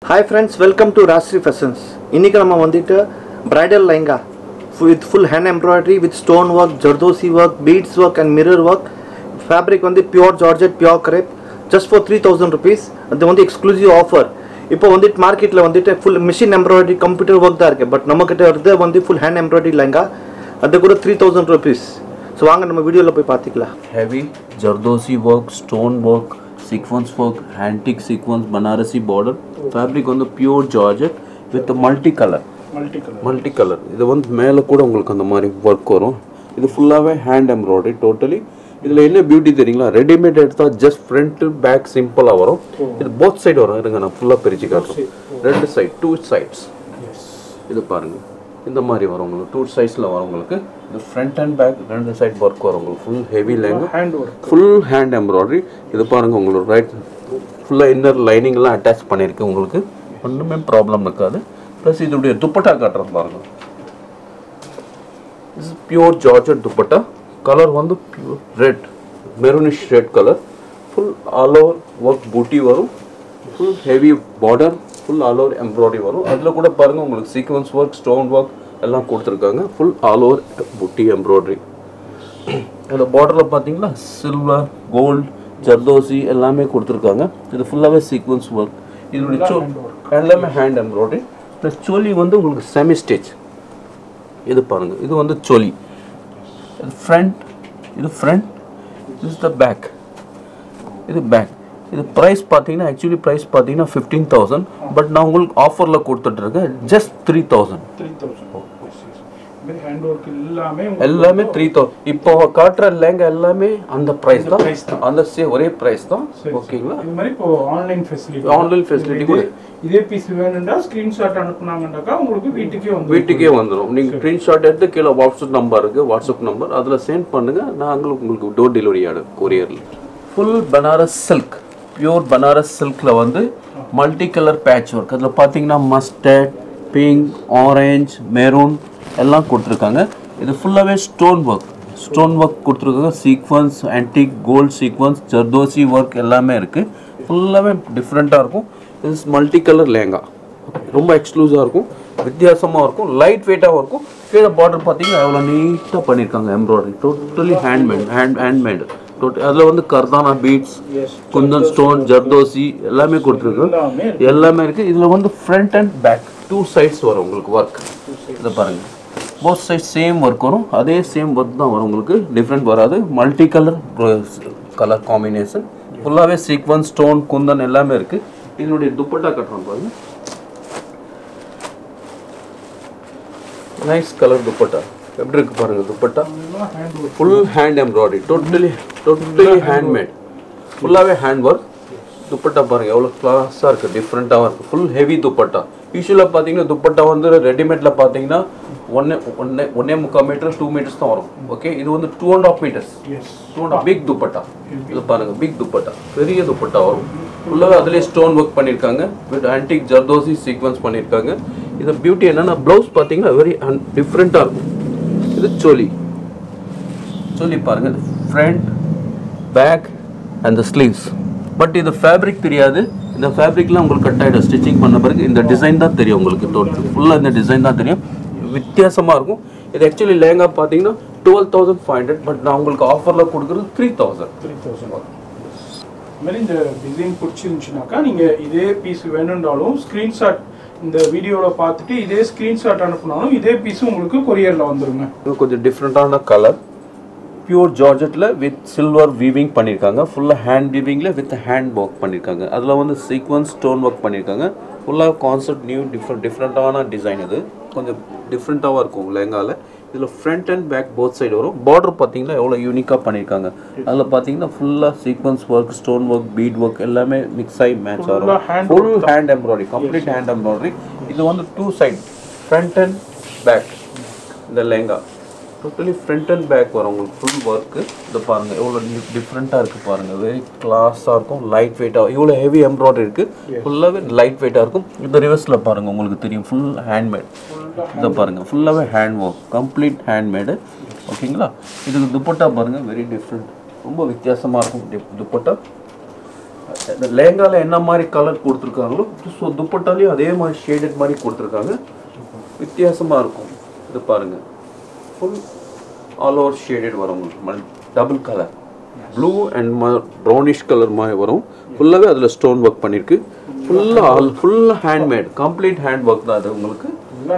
Hi friends, welcome to Rashri Fashions. இன்னைக்கு நம்ம வந்துட்டு bridal lehenga with full hand embroidery with stone work, jardosi work, beads work and mirror work. Fabric வந்து pure georgette, pure crepe just for 3000 rupees. அது வந்து exclusive offer. இப்போ வந்துட்டு மார்க்கெட்ல வந்துட்டு full machine embroidery computer work தான் இருக்கு. But நம்ம கிட்ட வருது வந்து full hand embroidery lehenga. அது கூட 3000 rupees. So வாங்க நம்ம வீடியோல போய் பார்த்துக்கலாம். Heavy jardosi work, stone work, sequence work, antique sequence, Banarasi border. Fabric on the pure georgette with the multicolor. இது வந்து மேல கூட உங்களுக்கு அந்த மாதிரி work வரும். இது ஃபுல்லாவே hand embroidery totally. இதுல என்ன பியூட்டி தெரியுங்களா? ரெடிமேட் எடுத்தா just front back சிம்பிளா வரும். இது both side வரும். இருங்க நான் ஃபுல்லா பிரிச்சு காட்டுறேன். ரெண்டு சைடு, two sides. இது பாருங்க. இந்த மாதிரி வரும் உங்களுக்கு two sides ல வரும் உங்களுக்கு. இது front and back ரெண்டு சைடு work வரும் உங்களுக்கு. full heavy lehenga, full hand embroidery. இது பாருங்க உங்களுக்கு ரைட் ஃபுல்லா இன்னர் லைனிங் எல்லாம் அட்டாச் பண்ணிருக்கு உங்களுக்கு. ஒண்ணுமே ப்ராப்ளம் இருக்காது. ப்ளஸ் இதோட துப்பட்டா காட்டுறேன் பாருங்க. This is pure georgette dupatta. Color வந்து pure red, maroonish red color. Full all over work booty வரும். Full heavy border, full all over embroidery வரும். அதுல கூட பாருங்க உங்களுக்கு sequence work, stone work எல்லாம் கொடுத்திருக்காங்க. Full all over booty embroidery. அந்த borderல பாத்தீங்களா silver, gold, jardosi எல்லாமே கொடுத்திருக்காங்க. இது ஃபுல்லாவே sequence work. இதோட எல்லாமே hand embroidery. ப்ளஸ் சோலி வந்து உங்களுக்கு செமி ஸ்டிச். இது பாருங்க. இது வந்து சோலி. இது ஃப்ரண்ட், இது front, this is the back. இது பேக். இது பிரைஸ் பாத்தீங்கன்னா ஆக்சுவலி பிரைஸ் பாத்தீங்கன்னா 15000 பட் நான் உங்களுக்கு ஆஃபர்ல கொடுத்துட்டு இருக்கேன் just 3000. எல்லாமே 3000. இப்போ காட்ற லெஹங்கா எல்லாமே அந்த பிரைஸ் தான். அந்த ஒரே பிரைஸ் தான். ஓகேங்களா? இது மாதிரி இப்போ ஆன்லைன் ஃபெசிலிட்டி கூட இதே பீஸ் வேணும்னா ஸ்கிரீன்ஷாட் அனுப்புனாங்கன்னாக்கா உங்களுக்கு வீட்டுக்கே வந்துரும். நீங்க ஸ்கிரீன்ஷாட் எடுத்து கீழ வாட்ஸ்அப் நம்பர் இருக்கு. வாட்ஸ்அப் நம்பர் அதுல சென்ட் பண்ணுங்க. நான் உங்களுக்கு டோர் டெலிவரி கொரியர்ல. Full Banaras silk, pure Banaras சில்க்ல வந்து மல்டி கலர் பேட்ச் ஒர்க். அதுல பாத்தீங்கன்னா மஸ்டர்ட், பிங்க், ஆரஞ்சு, மெரூன் எல்லாம் கொடுத்துருக்காங்க. இது ஃபுல்லாவே ஸ்டோன் ஒர்க் கொடுத்துருக்காங்க. Sequins, antique, gold sequins, zardozi work எல்லாமே இருக்கு. ஃபுல்லாவே டிஃப்ரெண்டா இருக்கும். இது மல்டி கலர் லெஹங்கா. ரொம்ப எக்ஸ்க்ளூசிவா இருக்கும், வித்தியாசமா இருக்கும், லைட் வெயிட்டாகவும் இருக்கும். கீழே பார்டர் பார்த்தீங்கன்னா எவ்வளோ நீட்டாக பண்ணியிருக்காங்க எம்ப்ராய்டரி. Totally handmade. அதில் வந்து கர்தானா பீட்ஸ், குந்தன் ஸ்டோன், ஜர்தோசி எல்லாமே கொடுத்துருக்கு. எல்லாமே இருக்கு. இதில் வந்து front and back two sides வரும் உங்களுக்கு ஒர்க். இதை பாருங்க, போத் சைட் சேம் ஒர்க் வரும். அதே சேம் ஒர்க் தான் வரும் உங்களுக்கு, டிஃப்ரெண்ட் வராது. மல்டி கலர் காம்பினேஷன், ஃபுல்லாகவே சீக்வன்ஸ், ஸ்டோன், குந்தன் எல்லாமே இருக்கு. இதனுடைய துப்பட்டா கட்டுறோம் பாருங்க. நைஸ் கலர் துப்பட்டா எப்படி இருக்கு பாருங்க. Dupatta full hand embroidery, totally handmade, ஃபுல்லாகவே ஹேண்ட் ஒர்க். துப்பட்டா பாருங்க எவ்வளோ கிளாஸாக இருக்குது, டிஃப்ரெண்ட்டாக இருக்குது. Full heavy dupatta. யூஸ்வலாக பார்த்தீங்கன்னா துப்பட்டா வந்து ரெடிமேட்ல பார்த்தீங்கன்னா 1.25 மீட்டர் 2 மீட்டர்ஸ் தான் வரும். ஓகே, இது வந்து 2.5 மீட்டர்ஸ். 2.5 பிக் துப்பட்டா. இது பாருங்க, பிக் துப்பட்டா, பெரிய துப்பட்டா வரும். ஃபுல்லாகவே அதிலே ஸ்டோன் ஒர்க் பண்ணியிருக்காங்க. வித் ஆன்டிக் ஜர்தோசி சீக்வன்ஸ் பண்ணியிருக்காங்க. இது பியூட்டி என்னன்னா ப்ளவுஸ் பார்த்தீங்கன்னா வெரி டிஃப்ரெண்ட்டாக இருக்கும். இது சோலி பாருங்க, front, back and the sleeves. But இது ஃபேப்ரிக் தெரியாது. இந்த ஃபேப்ரிக்லாம் உங்களுக்கு கட் ஆகிடும் ஸ்டிச்சிங் பண்ண பிறகு. இந்த டிசைன் தான் தெரியும் உங்களுக்கு. டோட்டல் ஃபுல்லாக இந்த டிசைன் தான் தெரியும். வித்தியாசமாக இருக்கும். இது ஆக்சுவலி லெஹங்கா பார்த்தீங்கன்னா 12500 பட் நான் உங்களுக்கு ஆஃபரில் கொடுக்குறது 3000. மாதிரி இந்த டிசைன் பிடிச்சிருந்துச்சுனாக்கா நீங்கள் இதே பீஸ் வேணுன்றாலும் ஸ்க்ரீன்ஷாட் இந்த வீடியோவில் பார்த்துட்டு இதே ஸ்க்ரீன்ஷாட் அனுப்புனாலும் இதே பீஸ் உங்களுக்கு கொரியரில் வந்துருங்க. இது கொஞ்சம் டிஃப்ரெண்ட்டான கலர், பியூர் ஜார்ஜெட்ல வித் சில்வர் வீவிங் பண்ணியிருக்காங்க. ஃபுல்லாக ஹேண்ட் வீவிங்கில் வித் ஹேண்ட் ஒர்க் பண்ணியிருக்காங்க. அதில் வந்து சீக்வன்ஸ், ஸ்டோன் ஒர்க் பண்ணியிருக்காங்க. ஃபுல்லாக கான்செப்ட் நியூ டிஃப்ரெண்ட்டான டிசைன். இது கொஞ்சம் டிஃப்ரெண்ட்டாகவும் இருக்கும் லெஹங்காவில். இதில் front and back both side வரும். பார்டர் பார்த்தீங்கன்னா எவ்வளோ யூனிக்காக பண்ணியிருக்காங்க. அதில் பார்த்தீங்கன்னா ஃபுல்லாக sequins work, stone work, bead work எல்லாமே மிக்ஸ் ஆகி மேட்ச் ஆகும். Full hand embroidery, complete hand embroidery. இது வந்து two side, front and back. இந்த lehenga totally front and back வரும் உங்களுக்கு ஃபுல் ஒர்க்கு. இதை பாருங்கள் எவ்வளோ டிஃப்ரெண்ட்டாக இருக்குது பாருங்கள். வெரி கிளாஸாக இருக்கும், லைட் வெயிட்டாக. இவ்வளோ ஹெவி எம்ப்ராய்டரி இருக்குது, ஃபுல்லாகவே லைட் வெயிட்டாக இருக்கும். இந்த ரிவர்ஸில் பாருங்கள் உங்களுக்கு தெரியும், ஃபுல் ஹேண்ட்மேட். இதை பாருங்கள் ஃபுல்லாகவே ஹேண்ட் ஒர்க், கம்ப்ளீட் ஹேண்ட்மேடு. ஓகேங்களா? இதுக்கு துப்பட்டா பாருங்கள், வெரி டிஃப்ரெண்ட், ரொம்ப வித்தியாசமாக இருக்கும் துப்பட்டா. லெஹங்கால என்ன மாதிரி கலர் கொடுத்துருக்காங்களோ ஸோ துப்பட்டாலையும் அதே மாதிரி ஷேடட் மாதிரி கொடுத்துருக்காங்க. வித்தியாசமாக இருக்கும். இது பாருங்கள், ஃபுல் ஆல் ஓவர் ஷேடட் வரும். Double colour blue and brownish colour மாதிரி வரும். ஃபுல்லாகவே அதில் ஸ்டோன் ஒர்க் பண்ணியிருக்கு. ஃபுல்லாக ஹேண்ட்மேட், கம்ப்ளீட் ஹேண்ட் ஒர்க் தான் அது உங்களுக்கு.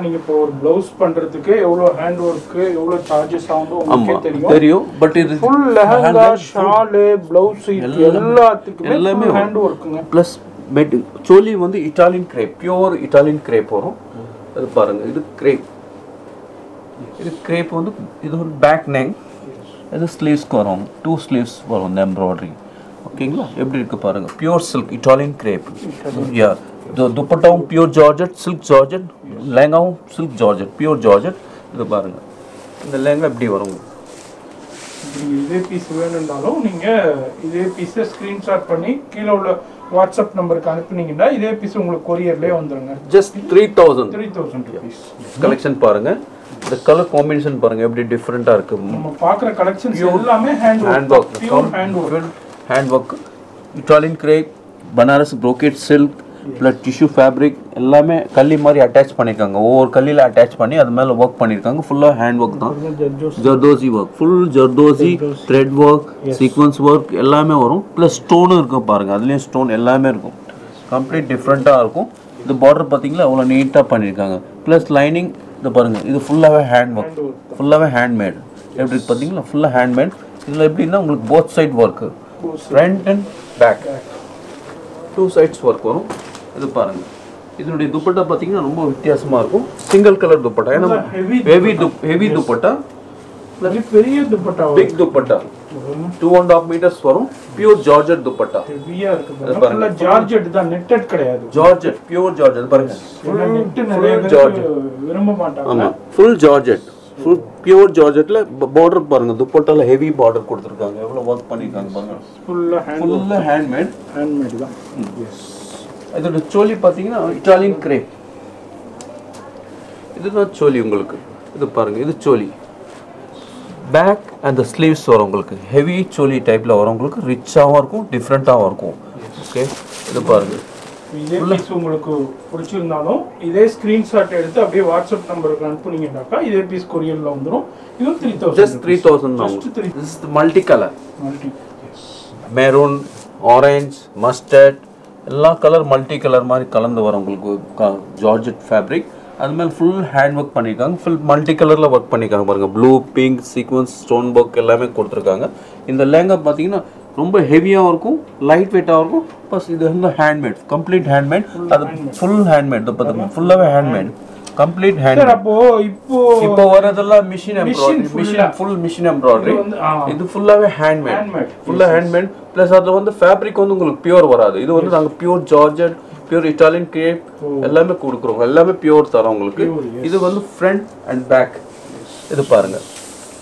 நீங்க இப்போ ஒரு ப்ளவுஸ் பண்றதுக்கு எவ்வளவு ஹேண்ட் வொர்க் எவ்வளவு சார்ஜஸ் ஆகும் உங்களுக்கு தெரியும். பட் இது ஃபுல் லெஹங்கா ஷால் ப்ளவுஸ் எல்லாத்துக்குமே எல்லாமே ஹேண்ட் வொர்க்குங்க. ப்ளஸ் பெட் சோலி வந்து Italian crepe, pure Italian grape வரும். அது பாருங்க, இது கிரேப். இது கிரேப் வந்து இது ஒரு பேக் நெக். இது ஸ்லீவ்ஸ்க்கு வரும், 2 ஸ்லீவ்ஸ் வரும் இந்த எம்ப்ராய்டரி. ஓகேங்களா? எப்படி இருக்கு பாருங்க, pure silk Italian crepe. Yeah துப்பட்டாவும் பியூர் ஜார்ஜெட், சில்க் ஜார்ஜெட், லெஹங்காவும் சில்க் ஜார்ஜெட், பியூர் ஜார்ஜெட். இது பாருங்க, இந்த லெஹங்கா எப்படி வரும். இதே பீஸ் வேணும்னாலும் நீங்க இதே பீஸை ஸ்கிரீன்ஷாட் பண்ணி கீழே உள்ள வாட்ஸ்அப் நம்பருக்கு அனுப்புனீங்கன்னா இதே பீஸ் உங்களுக்கு கொரியர்லயே வந்துருங்க. Just 3000 rupees. கலெக்ஷன் பாருங்க, இந்த கலர் காம்பினேஷன் பாருங்க எப்படி டிஃபரெண்டா இருக்கு. நம்ம பார்க்குற கலெக்ஷன்ஸ் எல்லாமே hand work, pure hand work, Italian grape, Banaras brocade silk, plus tissue fabric எல்லாமே கல்லி மாதிரி அட்டாச் பண்ணியிருக்காங்க. ஒவ்வொரு கல்லியில் அட்டாச் பண்ணி அது மேலே ஒர்க் பண்ணியிருக்காங்க. ஃபுல்லாக ஹேண்ட் ஒர்க் தான். Zardozi work, full zardozi, thread work, sequins work எல்லாமே வரும். ப்ளஸ் ஸ்டோனும் இருக்கும் பாருங்கள், அதுலேயும் ஸ்டோன் எல்லாமே இருக்கும். கம்ப்ளீட் டிஃப்ரெண்ட்டாக இருக்கும். இந்த பார்டர் பார்த்தீங்களா அவ்வளோ நீட்டாக பண்ணியிருக்காங்க. ப்ளஸ் லைனிங் இது பாருங்கள், இது ஃபுல்லாகவே ஹேண்ட் ஒர்க், ஃபுல்லாகவே ஹேண்ட்மேட். எப்படி இருக்கு பார்த்தீங்களா, ஃபுல்லாக ஹேண்ட்மேட். இதில் எப்படின்னா உங்களுக்கு both side work, front and back 2 sides work வரும். இது பாருங்க, இதனுடைய துப்பட்டா பார்த்தீங்கன்னா ரொம்ப வித்தியாசமாக இருக்கும். சிங்கிள் கலர் துப்பட்டா, ஏன்னா ஹெவி துப்பட்டா, பெரிய துப்பட்டா, பிக் துப்பட்டா 2.5 meters வரும். Pure georgette dupatta. ஹெவியா இருக்கு பாருங்க. ஜார்ஜெட் தான், நெட்டட் கிடையாது. ஜார்ஜெட், பியூர் ஜார்ஜெட் பாருங்க. ஃபுல் ஜார்ஜெட் விரும்ப மாட்டாங்க. ஆமா, ஃபுல் ஜார்ஜெட், ஃபுல் பியூர் ஜார்ஜெட்ல பார்டர் பாருங்க, துப்பட்டால ஹெவி பார்டர் கொடுத்துருக்காங்க. எவ்வளவு ஒர்க் பண்ணிருக்காங்க பாருங்க. ஃபுல்லா ஹேண்ட்மேட் தான். எஸ். இதோட சோலி பார்த்தீங்கன்னா இட்டாலியன் கிரேப். இதுதான் சோலி உங்களுக்கு. இது பாருங்க, இது சோலி. பேக் அண்ட் ஸ்லீவ்ஸ் வரும் உங்களுக்கு. ஹெவி சோலி டைப்ல வரும் உங்களுக்கு. ரிச்சாகவும் இருக்கும், டிஃப்ரெண்ட்டாகவும் இருக்கும். ஓகே, இது பாருங்க. இதே பீஸ் உங்களுக்கு பிடிச்சிருந்தாலும் இதே ஸ்கிரீன்ஷாட் எடுத்து அப்படியே வாட்ஸ்அப் நம்பருக்கு அனுப்புனீங்கன்னாக்கா இதே பீஸ் கொரியர்ல வந்துடும். இது 3000. ஜஸ்ட் 3000 தான். This is multi colour. Maroon, orange, mustard எல்லா கலர் மல்டி கலர் மாதிரி கலந்து வரும் உங்களுக்கு. ஜார்ஜெட் ஃபேப்ரிக், அது மேலே ஃபுல் ஹேண்ட் ஒர்க் பண்ணியிருக்காங்க. ஃபுல் மல்டி கலரில் ஒர்க் பண்ணியிருக்காங்க பாருங்கள். Blue, pink, sequence, stone work எல்லாமே கொடுத்துருக்காங்க. இந்த லெஹங்கா பார்த்தீங்கன்னா ரொம்ப ஹெவியாகவும் இருக்கும், லைட் வெயிட்டாகவும் இருக்கும். ப்ளஸ் இது வந்து ஹேண்ட்மேட், கம்ப்ளீட் ஹேண்ட்மேட். அது ஃபுல் ஹேண்ட்மேட் பார்த்தீங்கன்னா ஃபுல்லாகவே ஹேண்ட்மேட், கம்ப்ளீட் ஹேண்ட். அப்போ இப்போ வரதெல்லாம் machine embroidery, full machine embroidery. இது ஃபுல்லாவே ஹேண்ட்மேட், ஃபுல்லா ஹேண்ட்மேட். ப்ளஸ் அதுல வந்து ஃபேப்ரிக் வந்து உங்களுக்கு பியூர் வராது. இது வந்து நாங்க pure georgette, pure Italian grape எல்லாமே கொடுக்குறோம். எல்லாமே பியூர் தரோம் உங்களுக்கு. இது வந்து ஃப்ரண்ட் அண்ட் பேக். இது பாருங்க,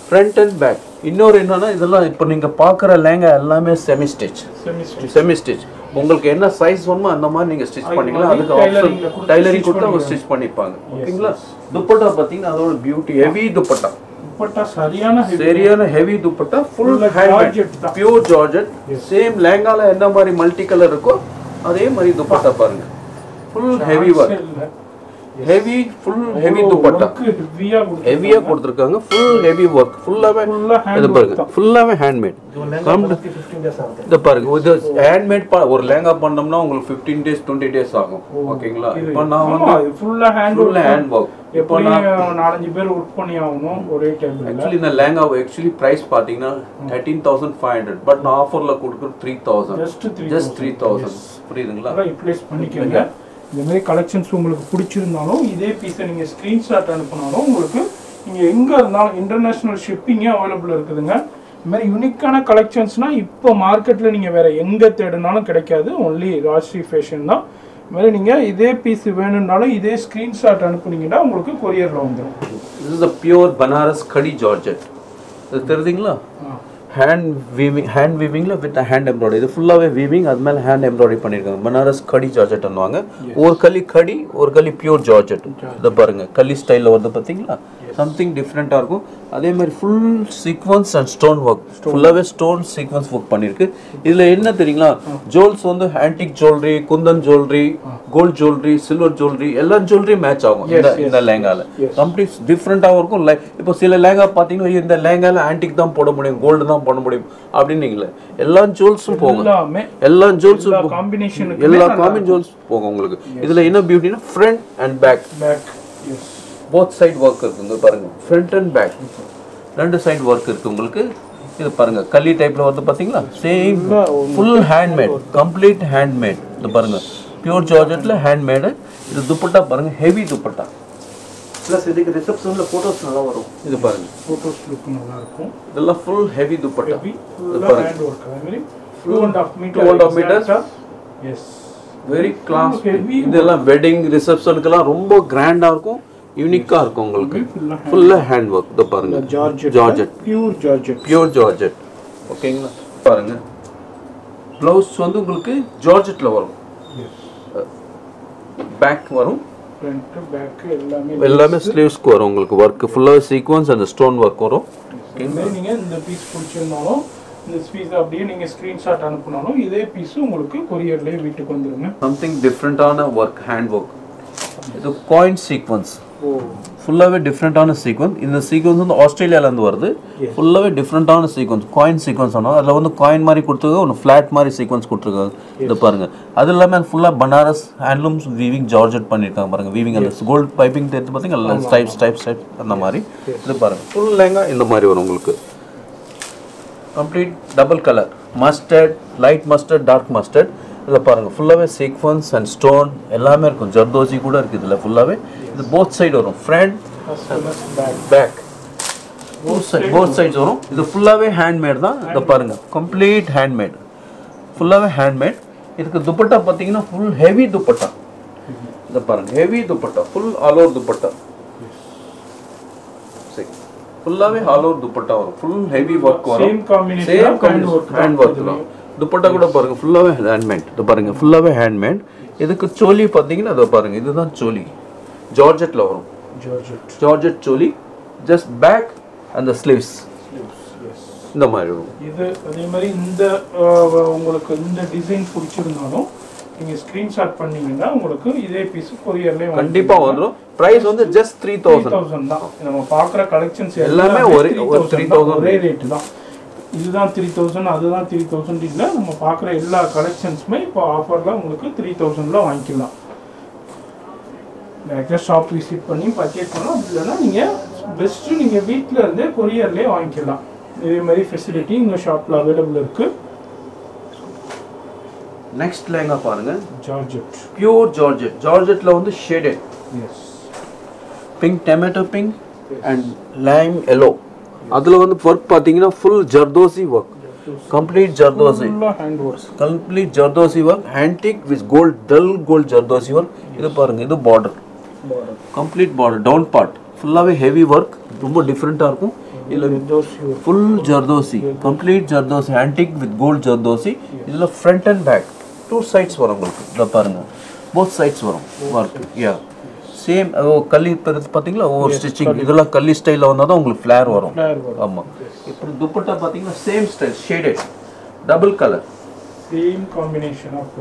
ஃப்ரண்ட் அண்ட் பேக். இன்னொரு என்னன்னா, இதெல்லாம் இப்போ நீங்க பாக்குற லெஹங்கா எல்லாமே செமி ஸ்டிச். உங்களுக்கு என்ன சைஸ் வேணுமோ அந்த மாதிரி நீங்க ஸ்டிச் பண்ணிக்கலாம். அதுக்கு ஆப்ஷன் டைலரிங் கொடுத்து அவங்க ஸ்டிச் பண்ணிப்பாங்க. ஓகேங்களா? துப்பட்டா பாத்தீங்கன்னா அதோட பியூட்டி, ஹெவி துப்பட்டா. சரியான heavy dupatta, full handmade, pure georgette. Same லெஹங்கால என்ன மாதிரி மல்டி கலர் இருக்கோ அதே மாதிரி துப்பட்டா பாருங்க. Full heavy work, heavy, full heavy dupatta, ஹெவியா கொடுத்துருக்காங்க. ஃபுல் ஹெவி ஒர்க், ஃபுல்லாவே இது பாருங்க, ஃபுல்லாவே ஹேண்ட்மேட். இது பாருங்க, இது ஹேண்ட்மேட். ஒரு லெஹங்கா பண்ணோம்னா உங்களுக்கு 15 days 20 days ஆகும். ஓகேங்களா? இப்போ நான் வந்து ஃபுல்லா ஹேண்ட் ஒர்க். இப்போ நான் 4-5 பேர் ஒர்க் பண்ணி ஆகணும் ஒரே டைம்ல. एक्चुअली இந்த லெஹங்கா एक्चुअली பிரைஸ் பாத்தீங்கன்னா 13500, பட் நான் ஆஃபர்ல கொடுக்குற 3000. ஜஸ்ட் 3000. புரியுதுங்களா? ரிப்ளேஸ் பண்ணிக்கங்க. இந்த மாதிரி கலெக்ஷன்ஸ் உங்களுக்கு பிடிச்சிருந்தாலும் இதே பீஸை நீங்கள் ஸ்க்ரீன்ஷாட் அனுப்பினாலும் உங்களுக்கு நீங்கள் எங்கே இருந்தாலும் இன்டர்நேஷ்னல் ஷிப்பிங்கே அவைலபிள் இருக்குதுங்க. இந்த மாதிரி யூனிக்கான கலெக்ஷன்ஸ்னால் இப்போ மார்க்கெட்டில் நீங்கள் வேறு எங்கே தேடினாலும் கிடைக்காது. ஒன்லி ராஜ்ஸ்ரீ ஃபேஷன் தான். இது மாதிரி நீங்கள் இதே பீஸ் வேணும்னாலும் இதே ஸ்க்ரீன்ஷாட் அனுப்புனீங்கன்னா உங்களுக்கு கொரியரில் வந்துடும். This is the pure Banaras Khadi Georgette. இது தெரியுதுங்களா? hand weaving la with a hand embroidery. இது ஃபுல்லாவே weaving, அது மேல hand embroidery பண்ணிருக்காங்க. பனாரஸ் கடி ஜார்ஜெட் ன்னுவாங்க. ஒரு கலி கடி, ஒரு கலி பியூர் ஜார்ஜெட். இத பாருங்க, கலி ஸ்டைல்ல வருது பாத்தீங்களா? something different ஆ இருக்கும். அதே மாதிரி full sequence and stone work. ஃபுல்லாவே stone sequence work பண்ணிருக்கு. இதுல என்ன தெரியுங்களா? ஜுவல்ஸ் வந்து antique jewelry, Kundan jewelry, gold jewelry, silver jewelry, எல்லா jewelry மேட்ச் ஆகும் இந்த லெஹங்கால. கம்ப்ளீட் டிஃபரண்டா இருக்கும். இப்போ சில லெஹங்கா பாத்தீங்கன்னா இந்த லெஹங்கால antique தான் போட முடியும், gold தான் போட முடியும் அப்படினீங்களே. எல்லா ஜுவல்ஸும் போகும். எல்லா ஜுவல்ஸும் காம்பினேஷன், எல்லா காம்பினேஷன் ஜுவல்ஸ் போகும் உங்களுக்கு. இதுல என்ன பியூட்டினா front and back. Yes. both side work இருக்குங்க பாருங்க. front and back ரெண்டு சைடு ஒர்க் இருக்கு உங்களுக்கு. இது பாருங்க கல்லி டைப்ல வந்து பாத்தீங்களா? Same full handmade, complete handmade. இது பாருங்க பியூர் ஜார்ஜெட்ல ஹேண்ட்மேட். இது துப்பட்டா பாருங்க, ஹெவி துப்பட்டா. ப்ளஸ் இதுக்கு ரிசப்ஷன்ல போட்டோஸ் நல்லா வரும். இது பாருங்க போட்டோஸ் லுக் நல்லா இருக்கும். இதெல்லாம் ஃபுல் ஹெவி துப்பட்டா. இது பாருங்க ஹேண்ட் ஒர்க் அதே மாதிரி 2.5 மீட்டர். Yes very class. இதெல்லாம் வெட்டிங் ரிசப்ஷனுக்குலாம் ரொம்ப கிராண்டா இருக்கும், யூனிக்கா இருக்கும் உங்களுக்கு. ஃபுல்லா ஹேண்ட் ஒர்க். இது பாருங்க ஜார்ஜெட், பியூர் ஜார்ஜெட். ஓகேங்களா? பாருங்க ப்ளவுஸ் வந்து உங்களுக்கு ஜார்ஜெட்ல வரும். பேக் வரும், ஃப்ரண்ட் பேக் எல்லாமே ஸ்லீவ்ஸ்க்கு வரும் உங்களுக்கு. ஒர்க் ஃபுல்லாவே சீக்வென்ஸ் அந்த ஸ்டோன் ஒர்க் வரும். நீங்க இந்த பீஸ் பிடிச்சிருந்தாலும் இந்த பீஸ் அப்படியே நீங்க ஸ்கிரீன்ஷாட் அனுப்புனாலும் இதே பீஸ் உங்களுக்கு கொரியர்லயே வீட்டுக்கு வந்துருங்க. சம்திங் டிஃபரெண்டான ஒர்க், ஹேண்ட் ஒர்க். இது காயின் சீக்வென்ஸ். ஃபுல்லாவே டிஃபரெண்டான சீக்வென்ஸ். இந்த சீக்வென்ஸ் வந்து ஆஸ்திரேலியால இருந்து வருது. ஃபுல்லாவே டிஃபரெண்டான சீக்வென்ஸ், காயின் சீக்வென்ஸ் ஆனோம். அதுல வந்து காயின் மாதிரி கொடுத்துருக்காங்க, ஒன்று ஃபிளாட் மாதிரி சீக்வென்ஸ் கொடுத்துருக்காங்க. இது பாருங்க. அது இல்லாம ஃபுல்லா பனாரஸ் ஹேண்ட்லூம்ஸ் வீவிங் ஜார்ஜெட் பண்ணிருக்காங்க பாருங்க. வீவிங் அந்த கோல்ட் பைப்பிங் தெரிஞ்சு பாத்தீங்கன்னா ஸ்டைப் அந்த மாதிரி. இது பாருங்க ஃபுல் லெஹங்கா இந்த மாதிரி வரும் உங்களுக்கு. Complete double colour, mustard, light mustard, dark mustard. இதில் பாருங்கள் ஃபுல்லாகவே சீக்வன்ஸ் அண்ட் ஸ்டோன் எல்லாமே இருக்கும். ஜர்தோசி கூட இருக்குது இதில் ஃபுல்லாகவே. இது போத் சைடு வரும், ஃப்ரண்ட் பேக் போத் சைட்ஸ் வரும். இது ஃபுல்லாகவே ஹேண்ட்மேட் தான். இதை பாருங்கள் கம்ப்ளீட் ஹேண்ட்மேட், ஃபுல்லாகவே ஹேண்ட்மேட். இதுக்கு துப்பட்டா பார்த்தீங்கன்னா ஃபுல் ஹெவி துப்பட்டா. இதை பாருங்கள் heavy dupatta, full all over dupatta. ஃபுல்லாவே ஆல் ஓவர் துப்பட்டா வரும். ஃபுல் ஹெவி ஒர்க் வரும். சேம் ஹேண்ட் ஒர்க் தான். துப்பட்டா கூட பாருங்க ஃபுல்லாவே ஹேண்ட்மேட். இது பாருங்க ஃபுல்லாவே ஹேண்ட்மேட். இதுக்கு சோலி பாத்தீங்கன்னா அதை பாருங்க, இதுதான் சோலி. ஜார்ஜெட்ல வரும். Georgette choli. Just back and the sleeves இந்த மாதிரி வரும். இது அதே மாதிரி இந்த உங்களுக்கு இந்த டிசைன் பிடிச்சிருந்தாலும் நீங்க ஸ்கிரீன்ஷாட் பண்ணீங்கன்னா உங்களுக்கு இதே பீஸ் கொரியர்லயே கண்டிப்பா வந்துரும். பிரைஸ் வந்து just 3000 தான். நம்ம பார்க்குற கலெக்ஷன்ஸ் எல்லாமே ஒரே 3000 ஒரே ரேட் தான். இதுதான் 3000, அதுதான் 3000 இல்ல. நம்ம பார்க்குற எல்லா கலெக்ஷன்ஸுமே இப்போ ஆஃபர்ல உங்களுக்கு 3000ல வாங்கிக்கலாம். டேரக்டா ஷாப் விசிட் பண்ணி பர்ச்சேஸ் பண்ணலாம். இல்லைன்னா நீங்க பெஸ்ட் நீங்க வீட்ல இருந்தே கொரியர்லயே வாங்கிக்கலாம். இதே மாதிரி ஃபெசிலிட்டி இந்த ஷாப்ல அவைலபிள் இருக்கு. நெக்ஸ்ட் லெஹங்கா பாருங்க, ஜார்ஜெட், பியூர் ஜார்ஜெட். ஜார்ஜெட்ல வந்து shaded, yes, pink, tomato pink and lime yellow. அதுல வந்து ஒர்க் பாத்தீங்கன்னா full zardozi work, complete zardozi, hand work, complete zardozi work, antique with gold, dull gold zardozi work. இது பாருங்க, இது border, complete border, down part ஃபுல்லாவே ஹெவி ஒர்க், ரொம்ப டிஃபரெண்டா இருக்கும். இதுல full zardozi, complete zardozi, antique with gold zardozi. இதுல front and back two sides வரும் உங்களுக்கு. இத பாருங்க, போத் சைட்ஸ் வரும் ஒர்க். யா சேம் கல்லி பாத்தீங்களா, ஓவர் ஸ்டிச்சிங். இதெல்லாம் கல்லி ஸ்டைல்ல வந்தா தான் உங்களுக்கு ஃபிளேர் வரும். ஆமா. இப்போ துப்பட்டா பாத்தீங்கன்னா same style, shaded, double colour, same combination of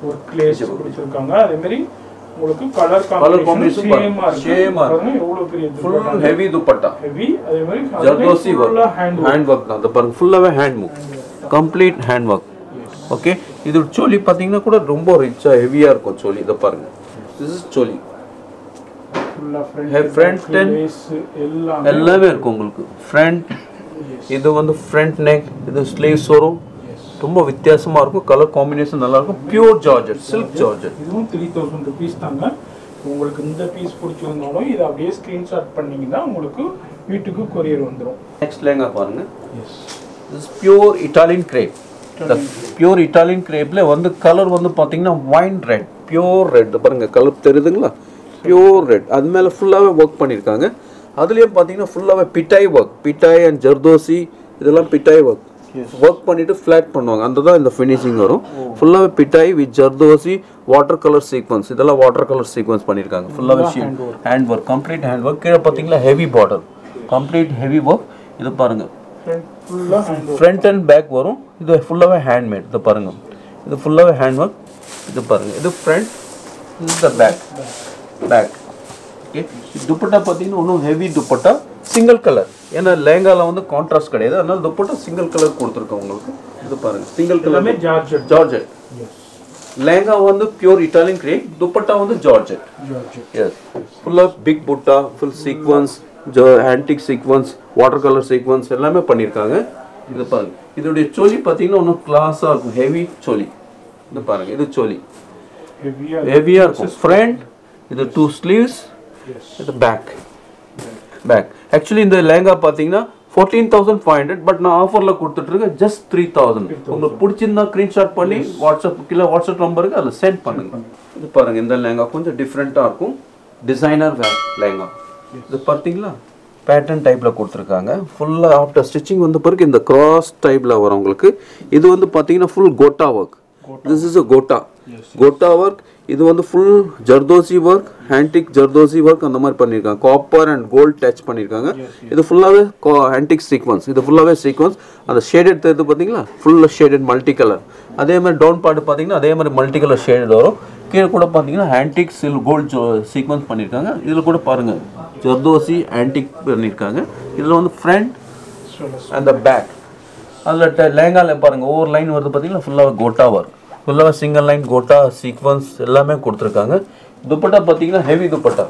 work lace கொடுத்திருக்காங்க. அதே மாதிரி உங்களுக்கு கலர் காம்பினேஷன் சேமா இருக்கு. எவ்வளவு பெரிய dupatta, full heavy dupatta, heavy. அதே மாதிரி ஜர்தோசி ஒர்க், ஹேண்ட் ஒர்க் தான். அது பாருங்க ஃபுல்லாவே hand move, complete hand work. Okay. இது சோலி பாத்தீங்கன்னா கூட ரொம்ப ரிச்சா ஹெவியா இருக்கும் சோலி. இத பாருங்க, திஸ் இஸ் சோலி. ஃப்ரண்ட் எல்லாமே இருக்கும் உங்களுக்கு. ஃப்ரண்ட், இது வந்து ஃப்ரண்ட் நெக், இது ஸ்லீவ்ஸ் வரும். ரொம்ப வித்தியாசமா இருக்கும், கலர் காம்பினேஷன் நல்லா இருக்கும். Pure georgette, silk georgette. இதுவும் 3000 rupees தாங்க. உங்களுக்கு இந்த பீஸ் பிடிச்சிருந்தாலும் இதை அப்படியே ஸ்கிரீன்ஷாட் பண்ணீங்கன்னா உங்களுக்கு வீட்டுக்கு கொரியர் வந்துடும். நெக்ஸ்ட் லெஹங்கா பாருங்க, this pure Italian crepe. Pure Italian கிரேப்ல வந்து கலர் வந்து பாத்தீங்கன்னா வைன் ரெட், பியூர் ரெட். பாருங்க கலர் தெரியுதுங்களா, பியூர் ரெட். அது மேல ஃபுல்லாவே ஒர்க் பண்ணிருக்காங்க. அதுலயும் பாத்தீங்கன்னா ஃபுல்லாவே பிட்டாய் ஒர்க், பிட்டாய் அண்ட் ஜர்தோசி. இதெல்லாம் பிட்டாய் ஒர்க் பண்ணிட்டு ஃபிளாட் பண்ணுவாங்க அந்த தான் இந்த ஃபினிஷிங் வரும் ஃபுல்லாவே பிட்டாய் with zardozi water colour sequins இதெல்லாம் வாட்டர் கலர் சீக்வன்ஸ் பண்ணிருக்காங்க ஃபுல்லாவே hand work complete hand work கீழ பாத்தீங்களா heavy border complete heavy work இது பாருங்க ஃப்ரண்ட் அண்ட் பேக் வரும் இது ஃபுல்லாவே ஹேண்ட் மேட் இது பாருங்க இது ஃபுல்லாவே ஹேண்ட் ஒர்க் இது பாருங்க இது ஃப்ரண்ட் இது தி பேக் ஓகே துப்பட்டா பாத்தீங்கன்னா இன்னும் ஹெவி துப்பட்டா சிங்கிள் கலர் ஏன்னா லெஹங்கால வந்து கான்ட்ராஸ்ட் கிடையாது அதனால துப்பட்டா சிங்கிள் கலர் கொடுத்துருக்கோம் உங்களுக்கு இது பாருங்க சிங்கிள் கலர் ஜார்ஜெட் லெஹங்கா வந்து பியூர் இட்டாலியன் கிரேப் துப்பட்டா வந்து ஜார்ஜெட் எஸ் ஃபுல்லா பிக் புட்டா full sequence antique sequence water colour sequence எல்லாமே பண்ணியிருக்காங்க இது பாருங்க இதோடைய சோலி பார்த்தீங்கன்னா இன்னும் கிளாஸாக இருக்கும் ஹெவி சோலி இது பாருங்க இது சோலி ஹெவியாக இருக்கும் ஃப்ரண்ட் இது 2 ஸ்லீவ்ஸ் இது பேக் ஆக்சுவலி இந்த லெஹங்கா பார்த்தீங்கன்னா 14,500 பட் நான் ஆஃபரில் கொடுத்துட்ருக்கேன் ஜஸ்ட் 3,000 உங்களுக்கு பிடிச்சிருந்தா ஸ்க்ரீன்ஷாட் பண்ணி வாட்ஸ்அப் நம்பருக்கு அதில் சென்ட் பண்ணுங்க இது பாருங்க இந்த லெஹங்கா கொஞ்சம் டிஃப்ரெண்ட்டாக இருக்கும் டிசைனர் லெஹங்கா இது பார்த்தீங்களா பேட்டர்ன் டைப்பில் கொடுத்துருக்காங்க ஃபுல்லாக ஆஃப்டர் ஸ்டிச்சிங் வந்த பிறகு இந்த கிராஸ் டைப்பில் வரும் உங்களுக்கு இது வந்து பார்த்தீங்கன்னா full gota work this is a gota work இது வந்து full zardozi work antique zardozi work அந்த மாதிரி பண்ணியிருக்காங்க காப்பர் அண்ட் கோல்ட் டச் பண்ணியிருக்காங்க இது ஃபுல்லாகவே ஆன்டிக் சீக்வன்ஸ் இது ஃபுல்லாகவே சீக்வன்ஸ் அந்த ஷேடட் தெரியுது பார்த்தீங்களா ஃபுல்லாக ஷேடட் மல்டி கலர் அதே மாதிரி டவுன் பார்ட் பார்த்தீங்கன்னா அதே மாதிரி மல்டி கலர் ஷேடட் வரும் கீழே கூட பார்த்தீங்கன்னா ஆன்டிக் கோல்ட் சீக்வன்ஸ் பண்ணியிருக்காங்க இதில் கூட பாருங்கள் ஜர்தோசி ஆன்டிக் பண்ணியிருக்காங்க இதில் வந்து ஃப்ரண்ட் அந்த பேக் அதில் லெஹங்காவில் பாருங்கள் ஒவ்வொரு லைன் வருது பார்த்தீங்கன்னா ஃபுல்லாக கோட்டா ஒர்க் ஃபுல்லாக சிங்கிள் லைன் கோட்டா சீக்வன்ஸ் எல்லாமே கொடுத்துருக்காங்க துப்பட்டா பார்த்தீங்கன்னா heavy dupatta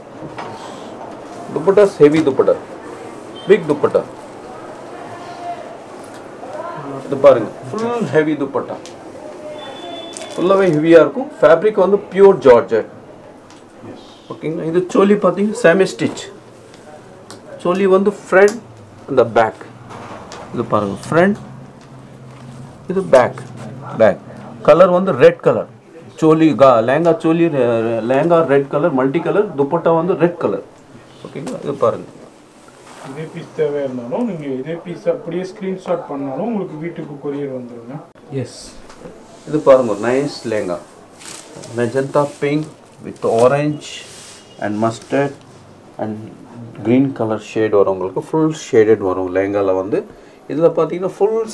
heavy dupatta big dupatta இது பாருங்க ஃபுல் ஹெவி துப்பட்டா ஃபுல்லாகவே ஹெவியாக இருக்கும் ஃபேப்ரிக் வந்து பியூர் ஜார்ஜெட் ஓகேங்களா இது சோலி பார்த்தீங்கன்னா செமி ஸ்டிச் சோலி வந்து ஃப்ரண்ட் அந்த பேக் இது பாருங்க ஃப்ரண்ட் இது பேக் கலர் வந்து red colour choli lehenga red colour multi colour dupatta வந்து ரெட் கலர் ஓகேங்களா இது பாருங்க இதே பீஸ் தேவையாக இருந்தாலும் நீங்கள் இதே பீஸ் அப்படியே ஸ்க்ரீன்ஷாட் பண்ணாலும் உங்களுக்கு வீட்டுக்கு கொரியர் வந்துடுங்க எஸ் இது பாருங்க nice lehenga magenta pink with orange and mustard and green colour shade வரும் உங்களுக்கு ஃபுல் ஷேடட் வரும் லெஹங்காவில் வந்து இதில் பார்த்தீங்கன்னா ஃபுல்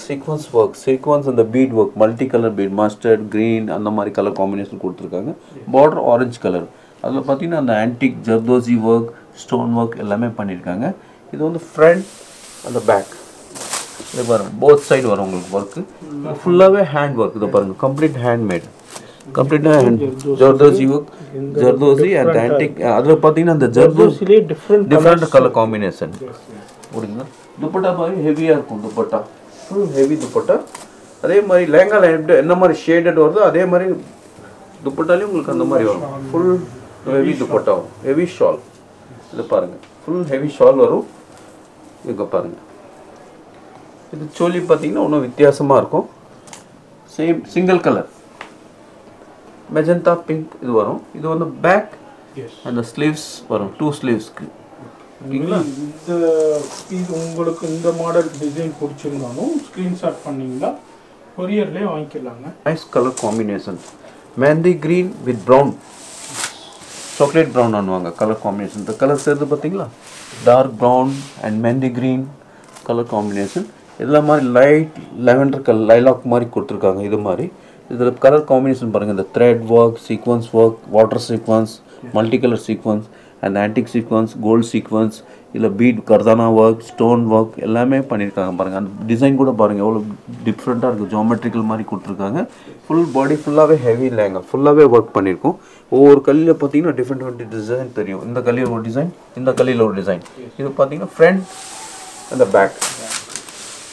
சீக்வன்ஸ் அந்த beat work multi colour beat mustard green அந்த மாதிரி கலர் காம்பினேஷன் கொடுத்துருக்காங்க பார்டர் ஆரஞ்சு கலர் அதில் பார்த்தீங்கன்னா அந்த antique zardozi work stone work எல்லாமே பண்ணியிருக்காங்க இது வந்து ஃப்ரண்ட் அந்த பேக் இது பாருங்கள் போத் சைடு வரும் உங்களுக்கு ஒர்க்கு ஃபுல்லாகவே ஹேண்ட் ஒர்க் இதை பாருங்கள் கம்ப்ளீட் ஹேண்ட்மேட் கம்ப்ளீட்டாக zardozi work zardozi and antique அதில் பார்த்தீங்கன்னா அந்த ஜர்தோசிலே டிஃப்ரெண்ட் கலர் காம்பினேஷன் புரியுங்களா துப்பட்டா பாருங்க ஹெவியாக இருக்கும் துப்பட்டா ஃபுல் ஹெவி துப்பட்டா அதே மாதிரி லெஹங்கால என்ன மாதிரி ஷேடட் வருதோ அதே மாதிரி துப்பட்டாலையும் உங்களுக்கு அந்த மாதிரி வரும் ஃபுல் ஹெவி துப்பட்டா வரும் ஹெவி ஷால் இது பாருங்கள் ஃபுல் ஹெவி ஷால் வரும் இங்கே பாருங்கள் இது சோலி பார்த்தீங்கன்னா ஒன்றும் வித்தியாசமாக இருக்கும் same single colour magenta pink இது வரும் இது வந்து பேக் அந்த ஸ்லீவ்ஸ் வரும் 2 ஸ்லீவ்ஸ்க்கு இந்த உங்களுக்கு இந்த மாடல் டிசைன் பிடிச்சிருந்தாலும் ஸ்க்ரீன்ஷாட் பண்ணிங்கன்னா கொரியர்லேயே வாங்கிக்கலாங்க nice colour combination mehndi green with brown chocolate brown பண்ணுவாங்க கலர் காம்பினேஷன் இந்த கலர் சேர்ந்து பார்த்தீங்களா dark brown and mehndi green colour combination இதில் மாதிரி லைட் லெவெண்டர் கலர் லைலாக் மாதிரி கொடுத்துருக்காங்க இது மாதிரி இதில் கலர் காம்பினேஷன் பாருங்கள் இந்த thread work sequins work water sequins multi colour sequins and antique sequins gold sequins இல்லை பீட் கர்தானா ஒர்க் ஸ்டோன் ஒர்க் எல்லாமே பண்ணியிருக்காங்க பாருங்கள் அந்த டிசைன் கூட பாருங்கள் எவ்வளோ டிஃப்ரெண்ட்டாக இருக்குது ஜியோமெட்ரிக்கல் மாதிரி கொடுத்துருக்காங்க ஃபுல் பாடி ஃபுல்லாகவே ஹெவி லெஹங்கா ஃபுல்லாகவே ஒர்க் பண்ணியிருக்கோம் ஒவ்வொரு கல்லில் பார்த்தீங்கன்னா டிஃப்ரெண்ட் டிசைன் தெரியும் இந்த கல்லியில் ஒரு டிசைன் இந்த கல்லியில் ஒரு டிசைன் இது பார்த்தீங்கன்னா ஃப்ரண்ட் அந்த பேக்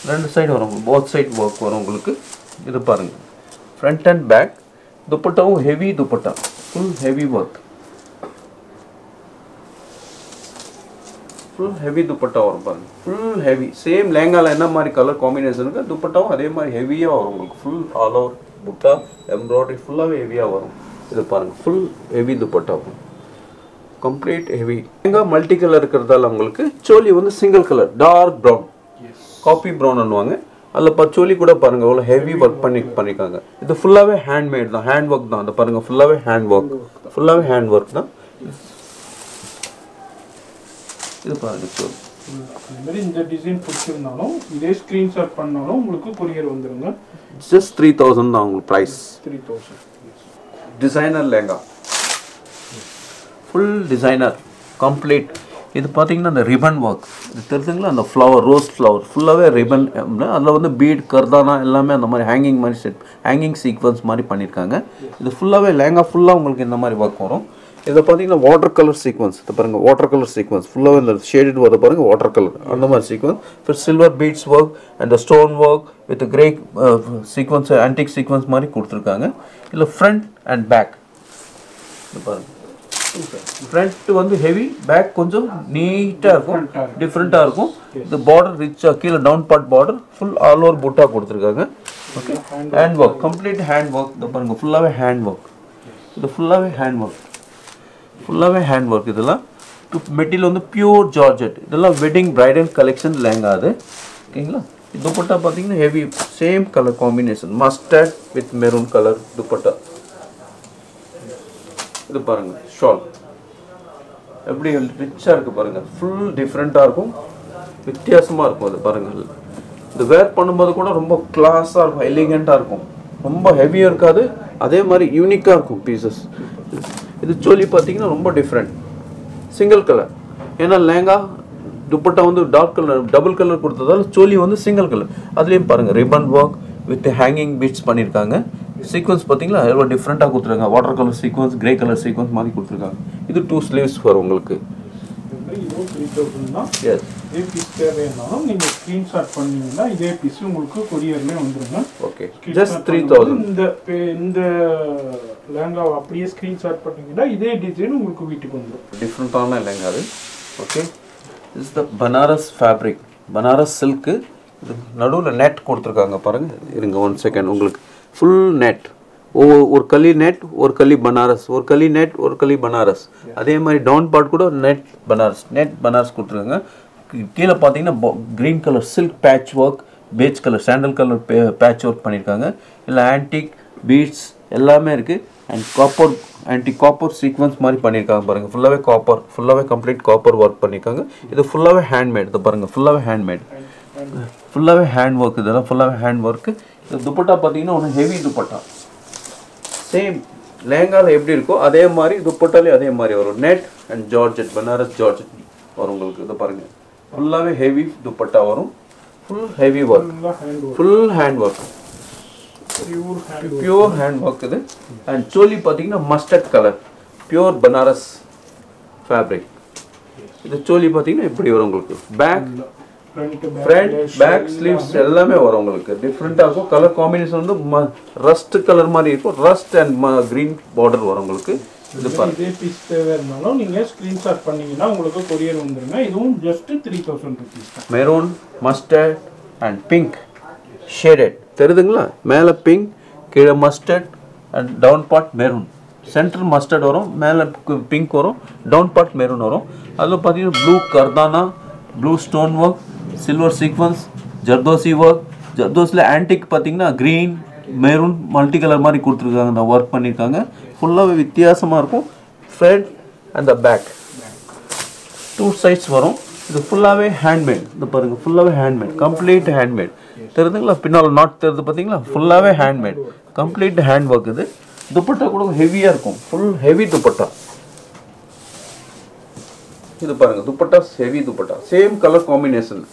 2 சைடு வரும் போத் சைட் ஒர்க் வரும் உங்களுக்கு இது பாருங்கள் ஃப்ரண்ட் அண்ட் பேக் துப்பட்டாவும் heavy dupatta full heavy work full heavy dupatta வரும் பாருங்க ஃபுல் ஹெவி சேம் லெஹங்கால என்ன மாதிரி கலர் காம்பினேஷன் இருக்கு துப்பட்டாவும் அதே மாதிரி ஹெவியாக வரும் உங்களுக்கு ஃபுல் ஆல் ஓவர் புட்டா எம்ப்ராய்டரி ஃபுல்லாகவே ஹெவியாக வரும் இது பாருங்க ஃபுல் ஹெவி துப்பட்டா வரும் complete heavy lehenga multi colour இருக்கிறதால உங்களுக்கு சோலி வந்து single colour dark brown coffee brown பண்ணுவாங்க. அதில் பச்சோலி கூட பாருங்கள் எவ்வளோ ஹெவி ஒர்க் பண்ணியிருக்காங்க. இது ஃபுல்லாகவே ஹேண்ட்மேட் தான், ஹேண்ட் ஒர்க் தான். அந்த பாருங்கள் ஃபுல்லாகவே ஹேண்ட் ஒர்க் தான். இது பாருங்கள் சோலி. இந்த மாதிரி இந்த டிசைன் பிடிச்சிருந்தாலும் இதே ஸ்க்ரீன்ஷாட் பண்ணாலும் உங்களுக்கு கொரியர் வந்துருங்க. ஜஸ்ட் 3000 தான் உங்களுக்கு price. 3000. Designer lehenga, full designer complete. இது பார்த்தீங்கன்னா அந்த ரிபன் ஒர்க் இது தெரிஞ்சுங்களா, அந்த ஃப்ளவர் ரோஸ் ஃப்ளவர் ஃபுல்லாகவே ரிபன், அதில் வந்து பீட் கர்தானா எல்லாமே அந்த மாதிரி ஹேங்கிங் மாதிரி ஹேங்கிங் சீக்வன்ஸ் மாதிரி பண்ணியிருக்காங்க. இது ஃபுல்லாகவே லேங்கா ஃபுல்லாக உங்களுக்கு இந்த மாதிரி ஒர்க் வரும். இதில் பார்த்தீங்கன்னா வாட்டர் கலர் சீக்வன்ஸ், இது பாருங்கள் வாட்டர் கலர் சீக்வன்ஸ் ஃபுல்லாகவே இந்த ஷேடட் வரது பாருங்கள் வாட்டர் கலர் அந்த மாதிரி சீக்வன்ஸ். இப்போ silver beads work and stone work with grey sequins antique sequins மாதிரி கொடுத்துருக்காங்க. இல்லை ஃப்ரண்ட் அண்ட் பேக் இது பாருங்கள். ஃப்ரண்ட் வந்து ஹெவி, பேக் கொஞ்சம் நீட்டாக இருக்கும், டிஃப்ரெண்ட்டாக இருக்கும். இது பார்டர் ரிச்சாக கீழே down part border full all over புட்டாக கொடுத்துருக்காங்க. Okay, hand work complete hand work. இதை பாருங்கள் ஃபுல்லாகவே ஹேண்ட் ஒர்க். இது ஃபுல்லாகவே ஹேண்ட் ஒர்க். இதெல்லாம் மெட்டீரியல் வந்து பியூர் ஜார்ஜெட். இதெல்லாம் வெட்டிங் பிரைடல் கலெக்ஷன் லேங்கா அது. ஓகேங்களா, துப்பட்டா பார்த்தீங்கன்னா heavy same colour combination mustard with maroon colour dupatta. இது பாருங்கள் ஷால் எப்படி ரிச்சாக இருக்குது பாருங்கள், ஃபுல் டிஃப்ரெண்ட்டாக இருக்கும், வித்தியாசமாக இருக்கும். அது பாருங்கள், இது வேர் பண்ணும்போது கூட ரொம்ப கிளாஸாக இருக்கும், எலிகெண்ட்டாக இருக்கும், ரொம்ப ஹெவியாக இருக்காது, அதே மாதிரி யூனிக்காக இருக்கும் பீசஸ். இது சோலி பார்த்தீங்கன்னா ரொம்ப டிஃப்ரெண்ட், சிங்கிள் கலர். ஏன்னா லேங்கா துப்பட்டா வந்து டார்க் கலர் டபுள் கலர் கொடுத்ததால சோலி வந்து சிங்கிள் கலர். அதுலேயும் பாருங்கள் ribbon work with hanging beads பண்ணியிருக்காங்க. சீக்வன்ஸ் பார்த்தீங்களா எவ்வளோ டிஃப்ரெண்ட்டாக கொடுத்துருக்காங்க, water colour sequins, grey colour sequins மாதிரி கொடுத்துருக்காங்க. இது 2 ஸ்லீவ்ஸ் வரும் உங்களுக்கு. இதுவும் 3000 தான். எஸ், இதே பீஸ் தேவையானாலும் நீங்கள் ஸ்க்ரீன்ஷாட் பண்ணீங்கன்னா இதே பீஸ் உங்களுக்கு கொரியர்லேயே வந்துருங்க. Okay, just 3000. இந்த லேங்காவை அப்படியே ஸ்க்ரீன்ஷாட் பண்ணீங்கன்னா இதே டிசைன் உங்களுக்கு வீட்டுக்கு வந்துடும். டிஃப்ரெண்ட்டான லேங்கா அது. Okay, is the Banaras fabric, Banaras silk. இது நடுவில் நெட் கொடுத்துருக்காங்க பாருங்கள். இருங்க 1 செகண்ட். உங்களுக்கு ஃபுல் நெட், ஒரு களி நெட், ஒரு களி பனாரஸ், ஒரு களி நெட், ஒரு களி பனாரஸ். அதே மாதிரி டவுன் பார்ட் கூட நெட் பனாரஸ் கொடுத்துருக்காங்க. கீழே பார்த்தீங்கன்னா green colour silk patch work, beige colour sandal colour patch work பண்ணியிருக்காங்க. இல்லை ஆன்டிக் பீட்ஸ் எல்லாமே இருக்குது. அண்ட் காப்பர் சீக்வன்ஸ் மாதிரி பண்ணியிருக்காங்க பாருங்கள். ஃபுல்லாகவே காப்பர், ஃபுல்லாகவே கம்ப்ளீட் காப்பர் ஒர்க் பண்ணியிருக்காங்க. இது ஃபுல்லாகவே ஹேண்ட்மேட். இது பாருங்கள் ஃபுல்லாகவே ஹேண்ட்மேட், ஃபுல்லாகவே ஹேண்ட் ஒர்க். இதெல்லாம் ஃபுல்லாகவே ஹேண்ட் ஒர்க்கு. இது துப்பட்டா பார்த்தீங்கன்னா ஒன்று ஹெவி துப்பட்டா, சேம் லேங்காவில் எப்படி இருக்கோ அதே மாதிரி துப்பட்டாலே அதே மாதிரி வரும். Net and georgette, Banaras georgette வரும் உங்களுக்கு. இதை பாருங்கள் ஃபுல்லாகவே ஹெவி துப்பட்டா வரும், full heavy work, full hand work, pure hand work இது. அண்ட் சோலி பார்த்தீங்கன்னா mustard colour, pure Banaras fabric. இது சோலி பார்த்தீங்கன்னா இப்படி வரும் உங்களுக்கு. பேக், ஃப்ரண்ட், பேக், ஸ்லீவ்ஸ் எல்லாமே வரும் உங்களுக்கு. டிஃப்ரெண்ட்டாக இருக்கும். கலர் காம்பினேஷன் வந்து ரஸ்ட் கலர் மாதிரி இருக்கும். ரஸ்ட் அண்ட் கிரீன் பார்டர் வரும் உங்களுக்கு. இது பாருங்க. இதே பீஸ் தேவை இருந்தாலும் நீங்கள் ஸ்க்ரீன்ஷாட் பண்ணீங்கன்னா உங்களுக்கு கொரியர் வந்துருங்க. இதுவும் just 3000 rupees. Maroon, mustard and pink shaded தெரியுதுங்களா? மேலே பிங்க், கீழே mustard and down part maroon. Centre mustard வரும், மேலே பிங்க் வரும், டவுன் பார்ட் மெரூன் வரும். அதில் பார்த்தீங்கன்னா ப்ளூ கர்தானா, blue stone work, silver sequins, zardozi work. ஜர்தோஸில் ஆன்டிக் பார்த்தீங்கன்னா க்ரீன் மெரூன் மல்டி கலர் மாதிரி கொடுத்துருக்காங்க, அந்த ஒர்க் பண்ணியிருக்காங்க. ஃபுல்லாகவே வித்தியாசமாக இருக்கும். Front and the back 2 sides வரும். இது ஃபுல்லாகவே ஹேண்ட்மேட். இது பாருங்கள் ஃபுல்லாகவே ஹேண்ட்மேட், கம்ப்ளீட் ஹேண்ட்மேட் தெரியுதுங்களா? பின்னால் நாட் தெரியுது பார்த்தீங்களா? ஃபுல்லாகவே ஹேண்ட்மேட், கம்ப்ளீட் ஹேண்ட் ஒர்க். இது துப்பட்டா கூட ஹெவியாக இருக்கும், ஃபுல் ஹெவி துப்பட்டா. இது பாருங்க dupatta heavy dupatta, same colour combination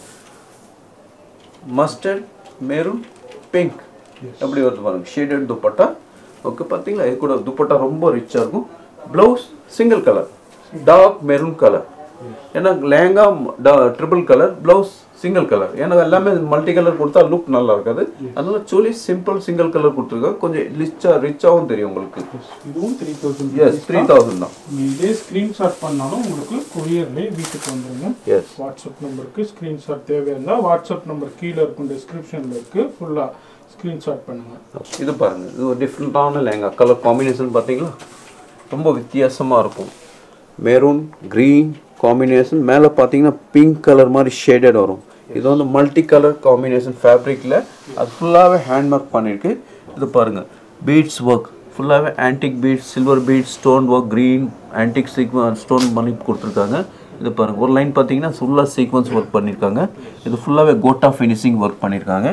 mustard, maroon, pink எப்படி வருது பாருங்க, ஷேடட் துப்பட்டா. ஓகே, பார்த்தீங்களா? இது கூட துப்பட்டா ரொம்ப ரிச்சாக இருக்கும். Blouse single colour, dark maroon colour. ஏன்னா lehenga triple colour, blouse single colour. ஏன்னா எல்லாமே மல்டி கலர் கொடுத்தா லுக் நல்லா இருக்காது. அதனால சோலி சிம்பிள் சிங்கிள் கலர் கொடுத்துருக்காங்க. கொஞ்சம் ரிச்சாகவும் தெரியும் உங்களுக்கு. இதுவும் 3000. எஸ், 3000 தான். இதே ஸ்க்ரீன்ஷாட் பண்ணாலும் உங்களுக்கு கொரியர்லேயே வீட்டுக்கு வந்துருங்க. எஸ், வாட்ஸ்அப் நம்பருக்கு ஸ்க்ரீன்ஷாட் தேவையா இருந்தால் வாட்ஸ்அப் நம்பர் கீழே இருக்கும், டிஸ்கிரிப்ஷனில் இருக்குது. ஃபுல்லாக ஸ்க்ரீன்ஷாட் பண்ணுங்கள். இது பாருங்கள், இது ஒரு டிஃப்ரெண்ட்டான லேங்கா. கலர் காம்பினேஷன் பார்த்தீங்களா? ரொம்ப வித்தியாசமாக இருக்கும். மெரூன் க்ரீன் காம்பினேஷன், மேலே பார்த்தீங்கன்னா பிங்க் கலர் மாதிரி ஷேடட் வரும். இது வந்து மல்டி கலர் காம்பினேஷன் ஃபேப்ரிக்கில் அது ஃபுல்லாகவே ஹேண்ட் ஒர்க் பண்ணியிருக்கு. இது பாருங்கள் பீட்ஸ் ஒர்க் ஃபுல்லாகவே antique beads, silver beads, stone work, green antique sequins stone பண்ணி கொடுத்துருக்காங்க. இது பாருங்கள் ஒரு லைன் பார்த்தீங்கன்னா ஃபுல்லாக சீக்வன்ஸ் ஒர்க் பண்ணியிருக்காங்க. இது ஃபுல்லாகவே கோட்டா ஃபினிஷிங் ஒர்க் பண்ணியிருக்காங்க.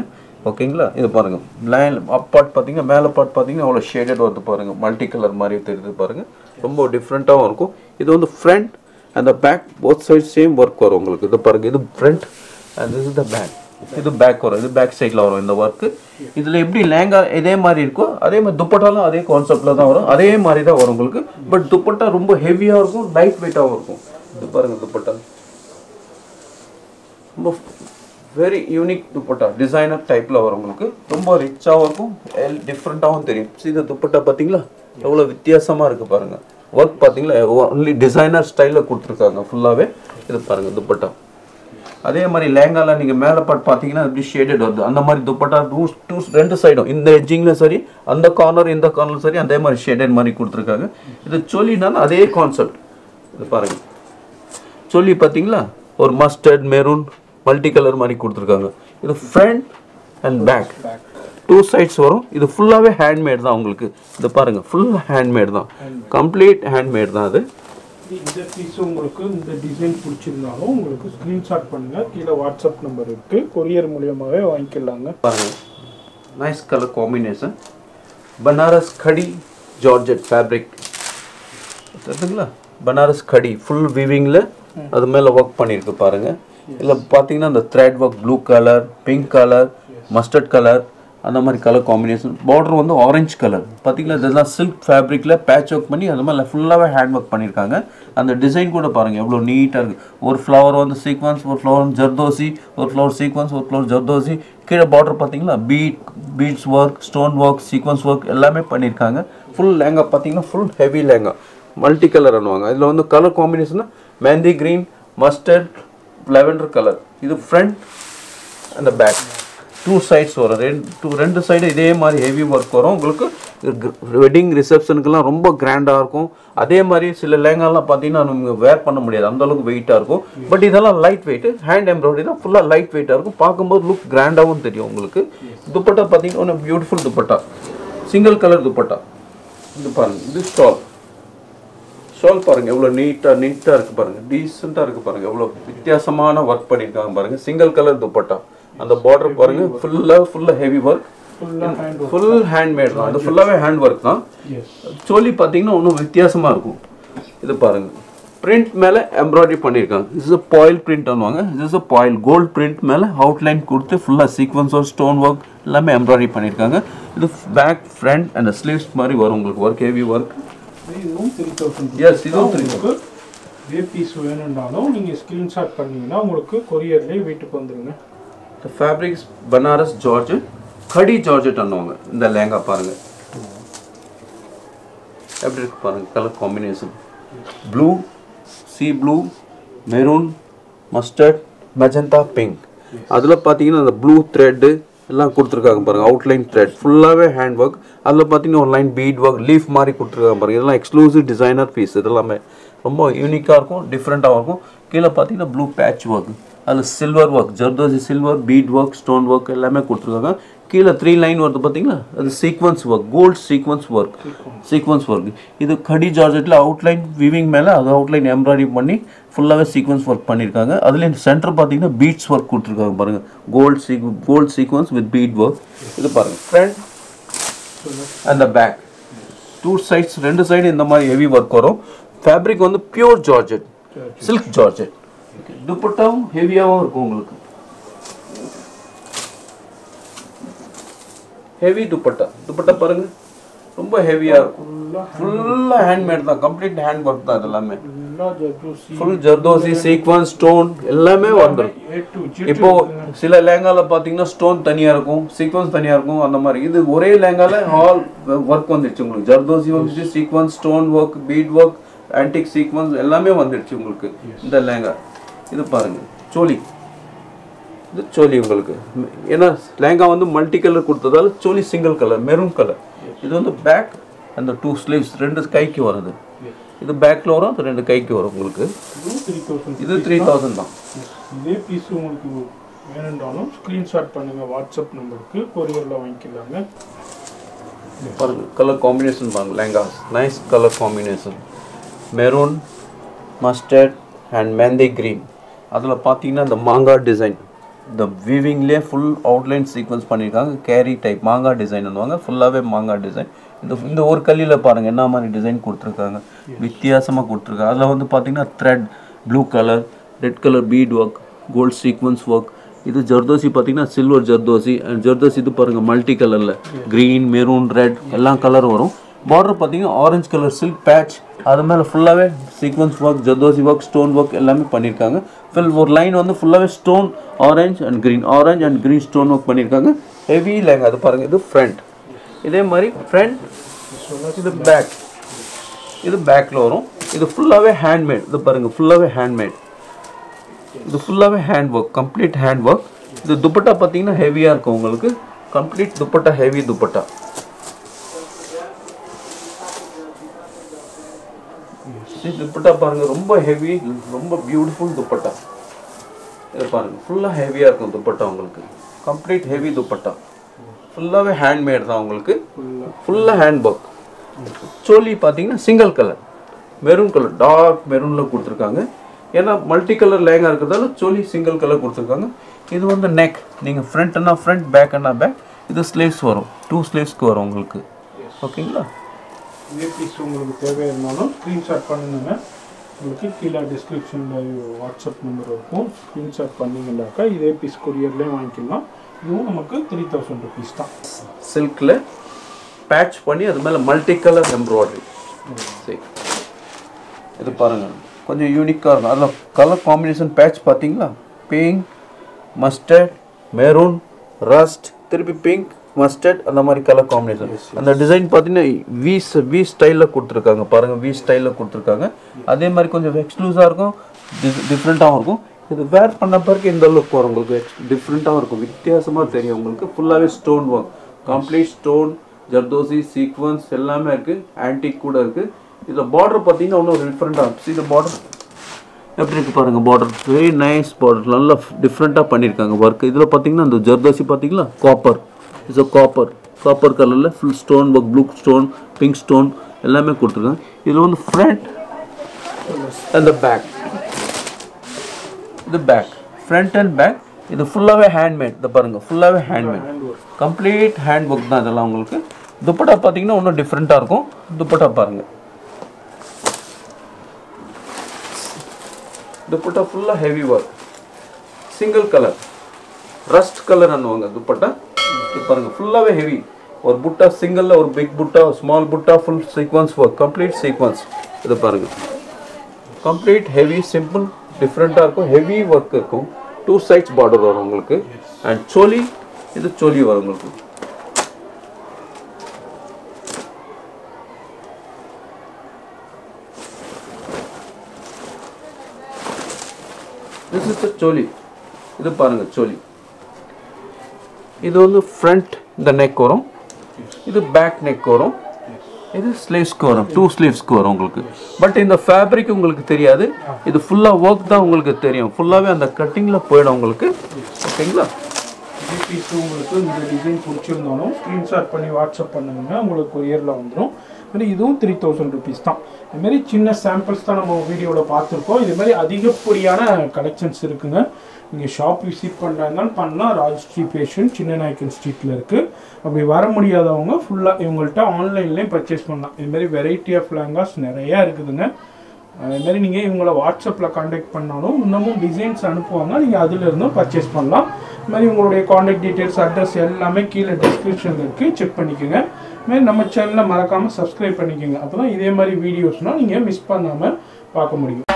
ஓகேங்களா? இது பாருங்கள் லைன் அப் பார்ட் பார்த்தீங்கன்னா மேலே பார்ட் பார்த்தீங்கன்னா அவ்வளோ ஷேடட் வருது பாருங்கள், மல்டி கலர் மாதிரி தெரியுது பாருங்கள், ரொம்ப டிஃப்ரெண்ட்டாகவும் இருக்கும். இது வந்து front and the back both side same work வரும் உங்களுக்கு. இது பாருங்கள் இது front and this is the back. இது பேக் வரும், இது பேக் சைடில் வரும் இந்த ஒர்க்கு. இதில் எப்படி லேங்கா இதே மாதிரி இருக்கோ அதே மாதிரி துப்பட்டாலும் அதே கான்செப்டில் தான் வரும், அதே மாதிரி தான் வரும் உங்களுக்கு. பட் துப்பட்டா ரொம்ப ஹெவியாக இருக்கும், லைட் வெயிட்டாகவும் இருக்கும். இது பாருங்கள் துப்பட்டா ரொம்ப வெரி யூனிக் துப்பட்டா, டிசைனர் டைப்பில் வரும் உங்களுக்கு. ரொம்ப ரிச்சாகவும் இருக்கும், டிஃப்ரெண்ட்டாகவும் தெரியும். இந்த துப்பட்டா பார்த்தீங்களா எவ்வளோ வித்தியாசமாக இருக்குது பாருங்கள். ஒர்க் பார்த்தீங்களா ஒன்லி டிசைனர் ஸ்டைலில் கொடுத்துருக்காங்க ஃபுல்லாகவே. இது பாருங்கள் துப்பட்டா. அதே மாதிரி லேங்காவில் நீங்கள் மேலே பார்ட் பார்த்தீங்கன்னா எப்படி ஷேடட் வருது, அந்த மாதிரி துப்பட்டா ரெண்டு சைடும் இந்த எட்ஜிங்கில் சரி அந்த கார்னர் இந்த கார்னர் சரி அதே மாதிரி ஷேடட் மாதிரி கொடுத்துருக்காங்க. இது சொல்லினாலும் அதே கான்செப்ட். இது பாருங்கள் சொல்லி பார்த்தீங்களா ஒரு மஸ்டர்ட் மெரூன் மல்டி கலர் மாதிரி கொடுத்துருக்காங்க. இது front and back two sides வரும். இது ஃபுல்லாகவே ஹேண்ட்மேட் தான் உங்களுக்கு. இது பாருங்கள் ஃபுல் ஹேண்ட்மேட் தான், கம்ப்ளீட் ஹேண்ட்மேட் தான். அது இந்த பீஸ் உங்களுக்கு இந்த டிசைன் பிடிச்சிருந்தாலும் உங்களுக்கு ஸ்க்ரீன்ஷாட் பண்ணுங்கள், கீழே வாட்ஸ்அப் நம்பர் இருக்குது, கொரியர் மூலியமாகவே வாங்கிக்கலாங்க. பாருங்கள் நைஸ் கலர் காம்பினேஷன், பனாரஸ் கடி ஜார்ஜெட் ஃபேப்ரிக் தெரியுதுங்களா, பனாரஸ் கடி ஃபுல் வீவிங்கில் அது மேலே ஒர்க் பண்ணியிருக்கு பாருங்கள். இதில் பார்த்தீங்கன்னா இந்த thread work blue colour, pink colour, mustard colour அந்த மாதிரி கலர் காம்பினேஷன். பார்டர் வந்து ஆரஞ்சு கலர் பார்த்தீங்களா. இதெல்லாம் சில்க் ஃபேப்ரிக்கில் பேட்ச் ஒர்க் பண்ணி அது மாதிரி ஃபுல்லாகவே ஹேண்ட் ஒர்க் பண்ணியிருக்காங்க. அந்த டிசைன் கூட பாருங்கள் எவ்வளோ நீட்டாக இருக்குது. ஒரு ஃப்ளவர் வந்து சீக்வன்ஸ், ஒரு ஃப்ளவர் வந்து ஜர்தோசி, ஒரு ஃப்ளவர் சீக்வன்ஸ், ஒரு ஃப்ளவர் ஜர்தோசி. கீழே பார்டர் பார்த்தீங்களா beads work, stone work, sequins work எல்லாமே பண்ணியிருக்காங்க. ஃபுல் லேங்கா பார்த்தீங்கன்னா full heavy lehenga multi colour அனுவாங்க. இதில் வந்து colour combination mehndi green, mustard, lavender colour. இது ஃப்ரண்ட் அந்த பேக் டூ சைட்ஸ் வரும், ரெண்டு சைடு இதே மாதிரி ஹெவி ஒர்க் வரும் உங்களுக்கு. வெட்டிங் ரிசப்ஷனுக்கெல்லாம் ரொம்ப கிராண்டாக இருக்கும். அதே மாதிரி சில லேங்காலாம் பார்த்தீங்கன்னா நம்ம வேர் பண்ண முடியாது, அந்தளவுக்கு வெயிட்டாக இருக்கும். பட் இதெல்லாம் லைட் வெயிட், ஹேண்ட் எம்ப்ராய்டரி தான், ஃபுல்லாக லைட் வெயிட்டாக இருக்கும். பார்க்கும்போது லுக் கிராண்டாகவும் தெரியும் உங்களுக்கு. துப்பட்டா பார்த்தீங்கன்னா beautiful dupatta, single colour dupatta. இது பாருங்கள் இது ஷால் பாருங்கள் எவ்வளோ நீட்டாக இருக்குது பாருங்கள், டீசெண்டாக இருக்குது பாருங்கள், எவ்வளோ வித்தியாசமான ஒர்க் பண்ணியிருக்காங்க பாருங்கள். சிங்கிள் கலர் துப்பட்டா, அந்த பார்டர் பாருங்க ஃபுல்லாக ஹெவி ஒர்க், ஃபுல் ஹேண்ட்மேட் தான். அது ஃபுல்லாகவே ஹேண்ட் ஒர்க் தான். சொல்லி பார்த்தீங்கன்னா ஒன்றும் வித்தியாசமாக இருக்கும். இது பாருங்க பிரிண்ட் மேலே எம்ப்ராய்டரி பண்ணியிருக்காங்க. இது பாயில் பிரிண்ட் பண்ணுவாங்க, இது பாயில் கோல்ட் பிரிண்ட் மேலே அவுட்லைன் கொடுத்து ஃபுல்லாக சீக்வன்ஸ் ஒர்க், ஸ்டோன் ஒர்க் எல்லாமே எம்ப்ராய்டரி பண்ணியிருக்காங்க. இது பேக் ஃப்ரண்ட் அண்ட் ஸ்லீவ்ஸ் மாதிரி வரும் உங்களுக்கு ஒர்க், ஹெவி ஒர்க். இதுவும் 3000. எஸ் இதுவும் 3000. இதே பீஸ் வேணும்னாலும் நீங்கள் ஸ்க்ரீன்ஷாட் பண்ணீங்கன்னா உங்களுக்கு கொரியர்லேயே வீட்டுக்கு வந்துடுங்க. The fabric is Banaras Georgette, Khadi Georgette அன்னுவாங்க. இந்த லேங்கா பாருங்க எப்படி இருக்கு பாருங்க, colour combination blue, C blue, maroon, mustard, magenta, pink. அதில் பார்த்தீங்கன்னா அந்த ப்ளூ த்ரெட்டு எல்லாம் கொடுத்துருக்காங்க பாருங்கள், அவுட்லைன் த்ரெட் ஃபுல்லாகவே ஹேண்ட் ஒர்க். அதில் பார்த்தீங்கன்னா ஒரு லைன் பீட் ஒர்க், லீஃப் மாதிரி கொடுத்துருக்காங்க பாருங்கள். இதெல்லாம் எக்ஸ்க்ளூசிவ் டிசைனர் பீஸ், இதெல்லாமே ரொம்ப யூனிக்காக இருக்கும், டிஃப்ரெண்ட்டாக இருக்கும். கீழே பார்த்தீங்கன்னா ப்ளூ பேட்ச் ஒர்க், அதில் silver work, zardozi silver, bead work, stone work எல்லாமே கொடுத்துருக்காங்க. கீழே 3 லைன் வருது பார்த்தீங்களா, அது sequins work, gold sequins work. இது கடி ஜார்ஜெட்டில் அவுட்லைன் வீவிங் மேலே அது அவுட்லைன் எம்ப்ராய்டரி பண்ணி ஃபுல்லாகவே சீக்வன்ஸ் ஒர்க் பண்ணியிருக்காங்க. அதுலேயும் சென்டர் பார்த்தீங்கன்னா பீட்ஸ் ஒர்க் கொடுத்துருக்காங்க பாருங்கள், gold sequins with bead work. இது பாருங்கள் front and the back two sides, ரெண்டு சைடு இந்த மாதிரி ஹெவி ஒர்க் வரும். ஃபேப்ரிக் வந்து பியூர் ஜார்ஜெட், சில்க் ஜார்ஜெட். துப்பட்டாவும் ஹெவியாகவும் இருக்கும் உங்களுக்கு, ஹெவி துப்பட்டா பாருங்க ரொம்ப ஹெவியா இருக்கும், ஃபுல்லா ஹேண்ட்மேட் தான், கம்ப்ளீட் ஹேண்ட் ஒர்க் தான். இதெல்லாமே ஃபுல் ஜர்தோசி, சீக்வன்ஸ், ஸ்டோன் எல்லாமே வந்துடும். இப்போ சில லேங்கால பாத்தீங்கன்னா ஸ்டோன் தனியா இருக்கும், சீக்வன்ஸ் தனியா இருக்கும், அந்த மாதிரி. இது ஒரே லேங்கால ஆல் ஒர்க் வந்துடுச்சு உங்களுக்கு. ஜர்தோசி வந்துச்சு, sequence, stone work, bead work, antique sequence எல்லாமே வந்துடுச்சு உங்களுக்கு இந்த லேங்கா. இது பாருங்க சோலி, இது சோலி உங்களுக்கு. ஏன்னா லேங்கா வந்து மல்டி கலர் கொடுத்ததால சோலி சிங்கிள் கலர், மெரூன் கலர். இது வந்து பேக் அந்த 2 ஸ்லீவ்ஸ், 2 கைக்கு வருது. இது பேக்கில் வரும், அது 2 கைக்கு வரும் உங்களுக்கு. இது 3000 தான். இதே பீஸ் உங்களுக்கு வேணுன்றாலும் ஸ்க்ரீன்ஷாட் பண்ணுங்கள், வாட்ஸ்அப் நம்பருக்கு கொரியரில் வாங்கிக்கலாங்க. பாருங்க கலர் காம்பினேஷன் பாருங்க, lehengas nice colour combination, maroon, mustard and mehndi green. அதில் பார்த்தீங்கன்னா இந்த மாங்காய் டிசைன், இந்த வீவிங்லேயே ஃபுல் அவுட்லைன் சீக்வன்ஸ் பண்ணியிருக்காங்க. கேரி டைப் மாங்காய் டிசைன் பண்ணுவாங்க, ஃபுல்லாகவே மாங்காய் டிசைன். இந்த ஒரு கல்லியில் பாருங்கள் என்ன மாதிரி டிசைன் கொடுத்துருக்காங்க, வித்தியாசமாக கொடுத்துருக்காங்க. அதில் வந்து பார்த்தீங்கன்னா thread, blue colour, red colour bead work, gold sequins work. இது ஜர்தோசி பார்த்தீங்கன்னா சில்வர் ஜர்தோசி. அண்ட் ஜர்தோசி இது பாருங்கள் மல்டி கலரில் க்ரீன், மெரூன், ரெட் எல்லா கலர் வரும். பார்டர் பார்த்தீங்கன்னா ஆரஞ்சு கலர் சில்க் பேட்ச், அது மேலே ஃபுல்லாகவே sequence work, zardozi work, stone work எல்லாமே பண்ணியிருக்காங்க. ஒரு லைன் வந்து ஃபுல்லாகவே stone orange and green stone work பண்ணியிருக்காங்க. ஹெவி லேங்க அது பாருங்கள். இது ஃப்ரண்ட், இதே மாதிரி ஃப்ரண்ட், இது பேக், இது பேக்கில் வரும். இது ஃபுல்லாகவே ஹேண்ட்மேட். இது பாருங்கள் ஃபுல்லாகவே ஹேண்ட்மேட், இது ஃபுல்லாகவே hand work, complete hand work. இது துப்பட்டா பார்த்தீங்கன்னா ஹெவியாக இருக்கும் உங்களுக்கு, கம்ப்ளீட் துப்பட்டா, ஹெவி துப்பட்டா. துப்பட்டா பாருங்க ரொம்ப ஹெவி, ரொம்ப பியூட்டிஃபுல் துப்பட்டா. இதை பாருங்க ஃபுல்லாக ஹெவியாக இருக்கும் துப்பட்டா உங்களுக்கு, கம்ப்ளீட் ஹெவி துப்பட்டா, ஃபுல்லாகவே ஹேண்ட்மேட் தான் உங்களுக்கு, ஃபுல்லாக ஹேண்ட் ஒர்க். சோலி பார்த்தீங்கன்னா single colour, maroon colour, dark மெரூனில் கொடுத்துருக்காங்க. ஏன்னா மல்டி கலர் லேங்கா இருக்கிறதால சோலி சிங்கிள் கலர் கொடுத்துருக்காங்க. இது வந்து நெக், நீங்கள் ஃப்ரண்ட்னா ஃப்ரண்ட், பேக்னா பேக். இது ஸ்லீவ்ஸ் வரும், 2 ஸ்லீவ்ஸ்க்கு வரும் உங்களுக்கு. ஓகேங்களா? இதே பீஸ் உங்களுக்கு தேவையாக இருந்தாலும் ஸ்க்ரீன்ஷாட் பண்ணுங்க. உங்களுக்கு கீழே டிஸ்கிரிப்ஷனில் வாட்ஸ்அப் நம்பர் இருக்கும், ஸ்க்ரீன்ஷாட் பண்ணிங்கன்னாக்கா இதே பீஸ் கொரியர்லேயும் வாங்கிக்கலாம். இதுவும் நமக்கு 3000 rupees தான். சில்கில் பேட்ச் பண்ணி அது மேலே மல்டி கலர் எம்ப்ராய்டரி. சரி, இது பாருங்கள் கொஞ்சம் யூனிக்காக இருக்கும். அதில் கலர் காம்பினேஷன் பேட்ச் பார்த்தீங்களா, பிங்க், மஸ்டர்ட், மெரூன், ரஸ்ட், திருப்பி பிங்க், மஸ்டர்ட், அந்த மாதிரி கலர் காம்பினேஷன். அந்த டிசைன் பார்த்தீங்கன்னா வி ஸ்டைலில் கொடுத்துருக்காங்க பாருங்கள், வி ஸ்டைலில் கொடுத்துருக்காங்க. அதே மாதிரி கொஞ்சம் எக்ஸ்க்ளூஸாக இருக்கும், டிஃப்ரெண்ட்டாகவும் இருக்கும். இது வேர் பண்ண பிறகு இந்த லுக் வரும் உங்களுக்கு, டிஃப்ரெண்ட்டாகவும் இருக்கும், வித்தியாசமாக தெரியும் உங்களுக்கு. ஃபுல்லாகவே stone work, complete stone, zardozi, sequence எல்லாமே இருக்குது, ஆன்டிக் கூட இருக்குது. இதில் பார்டர் பார்த்தீங்கன்னா இன்னும் டிஃப்ரெண்ட்டாக இருக்கும். இந்த பார்டர் எப்படி இருக்குது பாருங்கள், பார்டர் வெரி நைஸ் பார்டர், நல்லா டிஃப்ரெண்ட்டாக பண்ணியிருக்காங்க ஒர்க். இதில் பார்த்தீங்கன்னா இந்த ஜர்தோசி பார்த்தீங்களா காப்பர், இட்ஸ் காப்பர் கலரில் full stone work, blue stone, pink stone எல்லாமே கொடுத்துருக்காங்க. இதில் வந்து ஃப்ரண்ட் அண்ட் பேக், இது பேக், ஃப்ரண்ட் அண்ட் பேக். இது ஃபுல்லாகவே ஹேண்ட்மேட். இதை பாருங்கள் ஃபுல்லாகவே ஹேண்ட்மேட், கம்ப்ளீட் ஹேண்ட் ஒர்க் தான் இதெல்லாம் உங்களுக்கு. துப்பட்டா பார்த்தீங்கன்னா இன்னும் டிஃப்ரெண்ட்டாக இருக்கும். துப்பட்டா பாருங்கள், दुपट्टा फुल्ला heavy work, single colour, rust colour अन्नुवांगा दुपट्टा. இது பாருங்க ஃபுல்லாவே ஹெவி, ஒரு புட்டா சிங்கிள்ல ஒரு பிக் புட்டா, ஸ்மால் புட்டா, full sequence work, complete sequence. இது பாருங்க கம்ப்ளீட் ஹெவி, சிம்பிள், டிஃப்ரெண்டா இருக்கும், ஹெவி ஒர்க் இருக்கும். 2 சைட்ஸ் பார்டர் வரும் உங்களுக்கு. அண்ட் சோலி, இது சோலி வரும் உங்களுக்கு. This is the choli. இது பாருங்க choli. இது வந்து front இந்த neck வரும், இது back neck வரும், இது sleeves வரும், 2 sleeves வரும் உங்களுக்கு. பட் இந்த fabric உங்களுக்கு தெரியாது, இது ஃபுல்லா work தான் உங்களுக்கு தெரியும், ஃபுல்லாவே அந்த கட்டிங்ல போய்டும் உங்களுக்கு. ஓகேங்களா? இந்த பீஸ் உங்களுக்கு இந்த டிசைன் பிடிச்சிருந்தாலும் ஸ்கிரீன்ஷாட் பண்ணி வாட்ஸ்அப் பண்ணுங்க, உங்களுக்கு கொரியர்ல வந்துடும். இதுவும் 3000 rupees தான். இது மாதிரி சின்ன சாம்பிள்ஸ் தான் நம்ம வீடியோவில் பார்த்துருக்கோம். இது மாதிரி அதிகப்படியான கலெக்ஷன்ஸ் இருக்குங்க. நீங்கள் ஷாப் விசிட் பண்ணுறாங்கன்னு பண்ணலாம். ராஜ்ஸ்ரீ ஃபேஷன் சின்ன நாயக்கன் ஸ்ட்ரீட்டில் இருக்குது. அப்படி வர முடியாதவங்க ஃபுல்லாக இவங்கள்ட்ட ஆன்லைன்லேயும் பர்ச்சேஸ் பண்ணலாம். இதுமாரி வெரைட்டி ஆஃப் லெஹங்காஸ் நிறையா இருக்குதுங்க. அதுமாரி நீங்கள் இவங்களை வாட்ஸ்அப்பில் காண்டாக்ட் பண்ணாலும் இன்னமும் டிசைன்ஸ் அனுப்புவாங்க, நீங்கள் அதிலிருந்தும் பர்ச்சேஸ் பண்ணலாம். இது மாதிரி உங்களுடைய காண்டாக்ட் டீட்டெயில்ஸ், அட்ரஸ் எல்லாமே கீழே டிஸ்கிரிப்ஷனில் இருக்குது, செக் பண்ணிக்கோங்க. இதுமாதிரி நம்ம சேனலை மறக்காமல் சப்ஸ்கிரைப் பண்ணிக்கோங்க. அப்போ தான் இதே மாதிரி வீடியோஸ்னால் நீங்கள் மிஸ் பண்ணாமல் பார்க்க முடியும்.